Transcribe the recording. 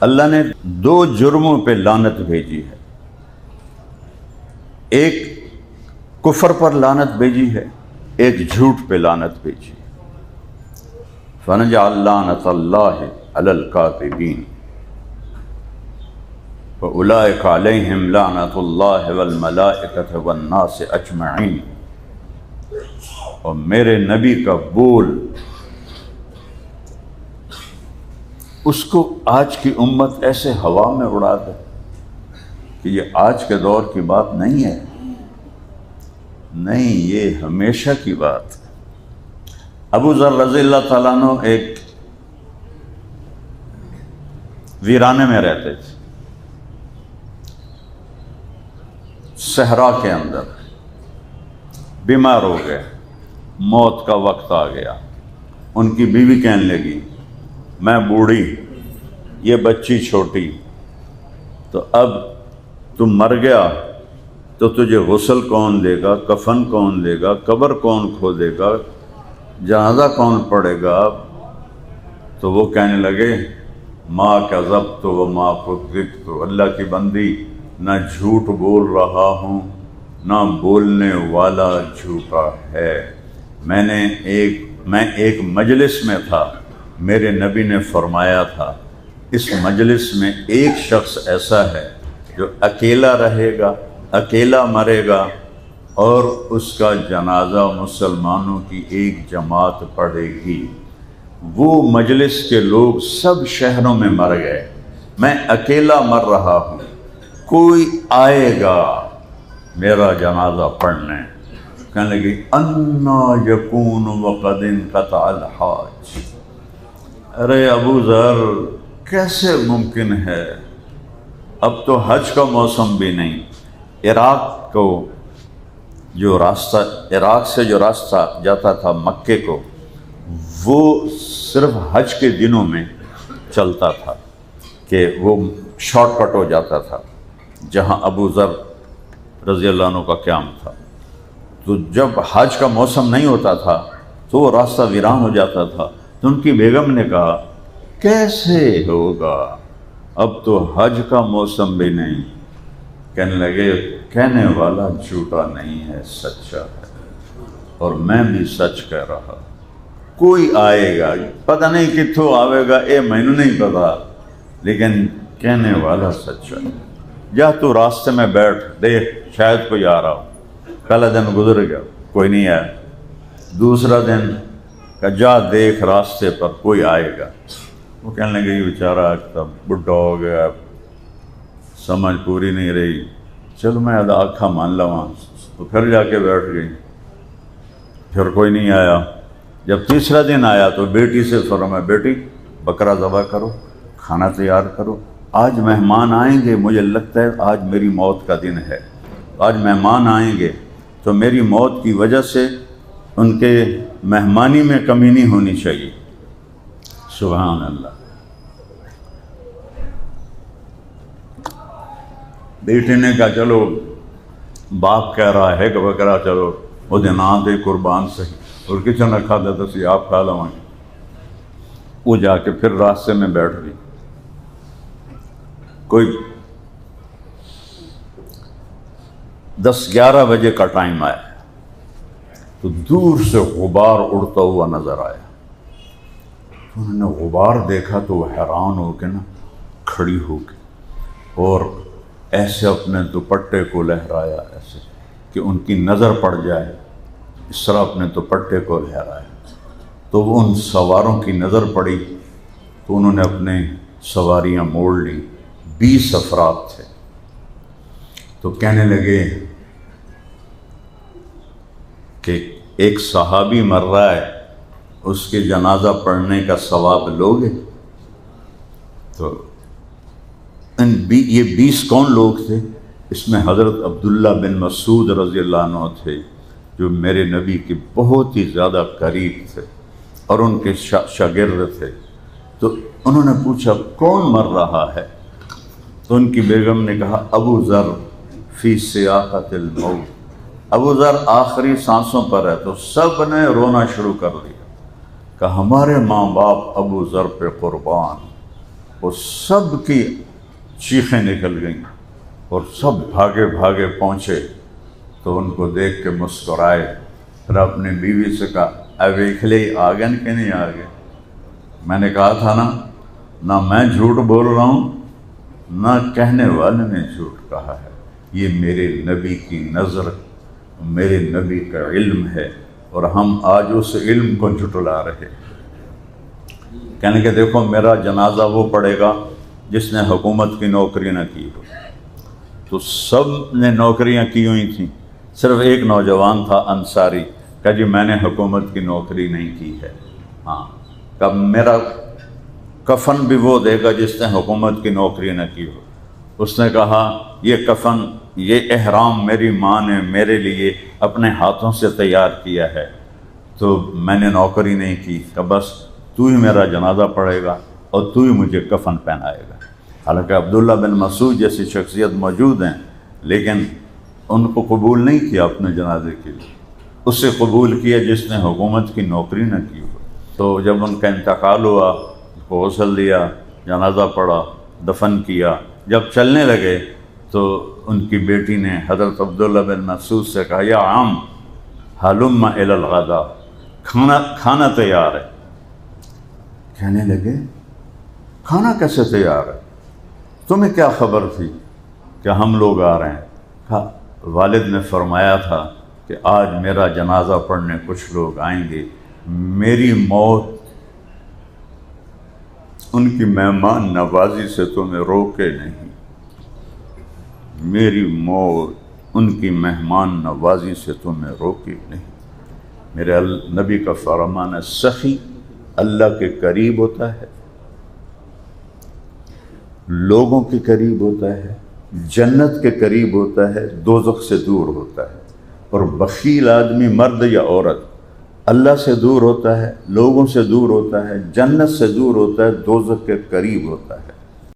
اللہ نے دو جرموں پہ لعنت بھیجی ہے، ایک کفر پر لعنت بھیجی ہے، ایک جھوٹ پہ لعنت بھیجی ہے۔ فَنَجْعَلْ لَعْنَتَ اللَّهِ عَلَى الْكَاذِبِينَ وَأُولَٰئِكَ عَلَيْهِمْ لَعْنَةُ اللَّهِ وَالْمَلَائِكَةِ وَالنَّاسِ أَجْمَعِينَ۔ اور میرے نبی کا بول اس کو آج کی امت ایسے ہوا میں اڑا دے کہ یہ آج کے دور کی بات نہیں ہے، نہیں، یہ ہمیشہ کی بات ہے۔ ابو ذر رضی اللہ تعالیٰ عنہ ایک ویرانے میں رہتے تھے، صحرا کے اندر، بیمار ہو گئے، موت کا وقت آ گیا۔ ان کی بیوی کہنے لگی میں بوڑھی، یہ بچی چھوٹی، تو اب تم مر گیا تو تجھے غسل کون دے گا، کفن کون دے گا، قبر کون کھودے گا، جنازہ کون پڑے گا؟ تو وہ کہنے لگے ما کذبت وما کذبت، اللہ کی بندی، نہ جھوٹ بول رہا ہوں نہ بولنے والا جھوٹا ہے۔ میں ایک مجلس میں تھا، میرے نبی نے فرمایا تھا اس مجلس میں ایک شخص ایسا ہے جو اکیلا رہے گا، اکیلا مرے گا، اور اس کا جنازہ مسلمانوں کی ایک جماعت پڑھے گی۔ وہ مجلس کے لوگ سب شہروں میں مر گئے، میں اکیلا مر رہا ہوں، کوئی آئے گا میرا جنازہ پڑھنے؟ کہنے لگی انا یکون وقد انقطع الحاج۔ ارے ابو ذر، کیسے ممکن ہے؟ اب تو حج کا موسم بھی نہیں۔ عراق سے جو راستہ جاتا تھا مکے کو، وہ صرف حج کے دنوں میں چلتا تھا کہ وہ شارٹ کٹ ہو جاتا تھا، جہاں ابو ذر رضی اللہ عنہ کا قیام تھا۔ تو جب حج کا موسم نہیں ہوتا تھا تو وہ راستہ ویران ہو جاتا تھا۔ تو ان کی بیگم نے کہا کیسے ہوگا، اب تو حج کا موسم بھی نہیں۔ کہنے لگے کہنے والا جھوٹا نہیں ہے، سچا ہے، اور میں بھی سچ کہہ رہا۔ کوئی آئے گا، پتہ نہیں کتھوں آئے گا، مینوں نہیں پتا، لیکن کہنے والا سچا ہے۔ جا تو راستے میں بیٹھ، دیکھ شاید کوئی آ رہا ہو۔ پہلا دن گزر گیا، کوئی نہیں آیا۔ دوسرا دن کہ جا دیکھ راستے پر کوئی آئے گا۔ وہ کہنے لگے یہ بیچارہ تب بڈھا ہو گیا، سمجھ پوری نہیں رہی، چلو میں آنکھا مان لواں۔ تو پھر جا کے بیٹھ گئی، پھر کوئی نہیں آیا۔ جب تیسرا دن آیا تو بیٹی سے فرمایا بیٹی بکرا ذبح کرو، کھانا تیار کرو، آج مہمان آئیں گے، مجھے لگتا ہے آج میری موت کا دن ہے، آج مہمان آئیں گے تو میری موت کی وجہ سے ان کے مہمانی میں کمی نہیں ہونی چاہیے۔ سبحان اللہ۔ بیٹے نے کہا چلو باپ کہہ رہا ہے کہ بکرا چلو وہ دن آ دے قربان صحیح، اور کچن رکھا تھا تو سی آپ کھا لوائیں۔ وہ جا کے پھر راستے میں بیٹھ گئی۔ کوئی 10-11 بجے کا ٹائم آیا تو دور سے غبار اڑتا ہوا نظر آیا۔ انہوں نے غبار دیکھا تو وہ حیران ہو کے کھڑی ہو کے اور ایسے اپنے دوپٹے کو لہرایا، ایسے کہ ان کی نظر پڑ جائے، اس طرح اپنے دوپٹے کو لہرایا۔ تو وہ ان سواروں کی نظر پڑی تو انہوں نے اپنے سواریاں موڑ لی۔ 20 افراد تھے۔ تو کہنے لگے کہ ایک صحابی مر رہا ہے، اس کے جنازہ پڑھنے کا ثواب لوگے؟ تو یہ 20 کون لوگ تھے؟ اس میں حضرت عبداللہ بن مسعود رضی اللہ عنہ تھے، جو میرے نبی کے بہت ہی زیادہ قریب تھے اور ان کے شاگرد تھے۔ تو انہوں نے پوچھا کون مر رہا ہے؟ تو ان کی بیگم نے کہا ابو ذر فی سیاقۃ الموت، ابو ذر آخری سانسوں پر ہے۔ تو سب نے رونا شروع کر دیا کہ ہمارے ماں باپ ابو ذر پہ قربان، وہ سب کی چیخیں نکل گئیں اور سب بھاگے بھاگے پہنچے تو ان کو دیکھ کے مسکرائے، پھر اپنی بیوی سے کہا اب اکھلے آگے کہ نہیں آگے؟ میں نے کہا تھا نا، نہ میں جھوٹ بول رہا ہوں نہ کہنے والے نے جھوٹ کہا ہے، یہ میرے نبی کی نظر، میرے نبی کا علم ہے، اور ہم آج اس علم کو جھٹلا رہے۔ کہنے کہ دیکھو میرا جنازہ وہ پڑے گا جس نے حکومت کی نوکری نہ کی ہو۔ تو سب نے نوکریاں کی ہوئی تھیں، صرف ایک نوجوان تھا انصاری، کہ جی میں نے حکومت کی نوکری نہیں کی ہے، ہاں کب میرا کفن بھی وہ دے گا جس نے حکومت کی نوکری نہ کی ہو۔ اس نے کہا یہ کفن، یہ احرام میری ماں نے میرے لیے اپنے ہاتھوں سے تیار کیا ہے، تو میں نے نوکری نہیں کی، کہ بس تو ہی میرا جنازہ پڑھے گا اور تو ہی مجھے کفن پہنائے گا۔ حالانکہ عبداللہ بن مسعود جیسی شخصیت موجود ہیں، لیکن ان کو قبول نہیں کیا اپنے جنازے کے لیے، اس سے قبول کیا جس نے حکومت کی نوکری نہ کی ہو۔ تو جب ان کا انتقال ہوا، اس کو غسل دیا، جنازہ پڑھا، دفن کیا، جب چلنے لگے تو ان کی بیٹی نے حضرت عبداللہ بن مسعود سے کہا یا عم حلم الی الغداء، کھانا تیار ہے۔ کہنے لگے کھانا کیسے تیار ہے؟ تمہیں کیا خبر تھی کہ ہم لوگ آ رہے ہیں؟ کہا والد نے فرمایا تھا کہ آج میرا جنازہ پڑھنے کچھ لوگ آئیں گے، میری موت ان کی مہمان نوازی سے تمہیں روکے نہیں، میری موت ان کی مہمان نوازی سے تمہیں روکے نہیں۔ میرے نبی کا فرمان ہے سخی اللہ کے قریب ہوتا ہے، لوگوں کے قریب ہوتا ہے، جنت کے قریب ہوتا ہے، دوزخ سے دور ہوتا ہے۔ اور بخیل آدمی مرد یا عورت اللہ سے دور ہوتا ہے، لوگوں سے دور ہوتا ہے، جنت سے دور ہوتا ہے، دوزخ کے قریب ہوتا ہے۔